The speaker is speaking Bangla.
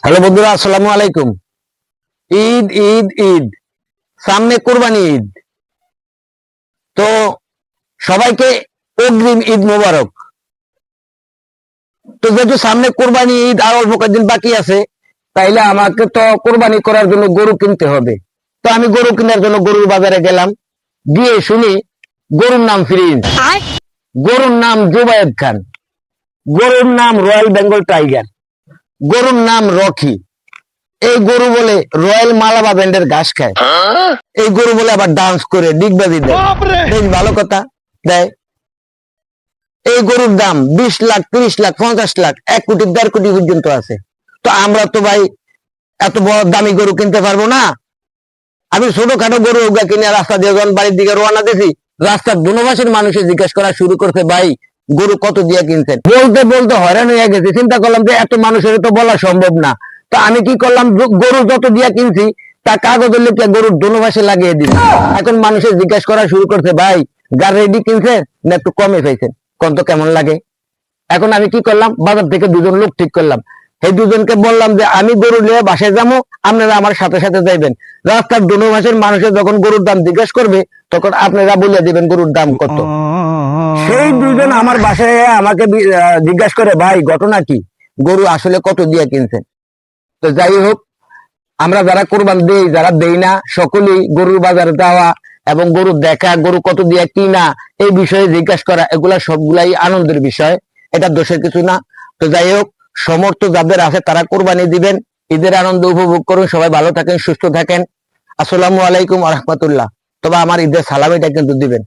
হ্যালো বন্ধুরা, আসসালামু আলাইকুম। ঈদ ঈদ ঈদ, সামনে কোরবানি ঈদ। তো সবাইকে অগ্রিম ঈদ মোবারক। তো যেহেতু সামনে কোরবানি ঈদ আর অল্প কয়েকদিন বাকি আছে, তাইলে আমাকে তো কোরবানি করার জন্য গরু কিনতে হবে। তো আমি গরু কেনার জন্য গরুর বাজারে গেলাম, গিয়ে শুনি গরুর নাম প্রিন্স, গরুর নাম জুবায়েদ খান, গরুর নাম রয়্যাল বেঙ্গল টাইগার, গরুর নাম রকি। এই গরু বলে রয়্যাল মালাবা ব্যান্ডের ঘাস খায়। এই গরু বলে আবার ডান্স করে ডিগবাজি দেয়। বেশ ভালো কথা দেয়। এই গরুর দাম 20 লাখ, 30 লাখ, 50 লাখ, 1 কোটি, 1.5 কোটি পর্যন্ত আছে। তো আমরা তো ভাই এত বড় দামি গরু কিনতে পারবো না। আমি ছোটখাটো গরু কিনে রাস্তা দিয়ে যখন বাড়ির দিকে রওনা দিয়েছি, রাস্তার দোনোপাশের মানুষের জিজ্ঞেস করা শুরু করছে, ভাই গরু কত দিয়ে কিনছেন। বলতে বলতে হয়রান হয়ে গেছে। চিন্তা করলাম যে এত মানুষের তো বলা সম্ভব না। তো আমি কি করলাম, গরু যত দিয়ে কিনছি তা কাগজের লিখে গরুর দোনোপাশে লাগিয়ে দিই। এখন মানুষের জিজ্ঞেস করা শুরু করছে, ভাই গাড়ি রেডি কিনছেন না একটু কমে পাইছেন, কোন তো কেমন লাগে। এখন আমি কি করলাম, বাজার থেকে দুজন লোক ঠিক করলাম। এই দুজনকে বললাম যে আমি গরু নিয়ে বাসায় যাবো, আপনারা আমার সাথে সাথে যাইবেন। রাস্তার দোনো ভাষের মানুষের যখন গরুর দাম জিজ্ঞেস করবে, তখন আপনারা বলে দিবেন গরুর দাম কত। সেই দুজন আমার বাসায় আমাকে জিজ্ঞাসা করে, ভাই ঘটনা কি, গরু আসলে কত দিয়ে কিনছেন। তো যাই হোক, আমরা যারা কোরবান দেই, যারা দেই না, সকলেই গরুর বাজারে যাওয়া এবং গরু দেখা, গরু কত দিয়ে কিনা, এই বিষয়ে জিজ্ঞাসা করা, এগুলা সবগুলাই আনন্দের বিষয়। এটা দোষের কিছু না। তো যাই হোক, সমর্থ যাদের আছে তারা কোরবানি দিবেন, ঈদের আনন্দ উপভোগ করুন। সবাই ভালো থাকেন, সুস্থ থাকেন। আসসালামু আলাইকুম আ রহমতুল্লাহ। তবে আমার ঈদের সালামিটা কিন্তু দিবেন।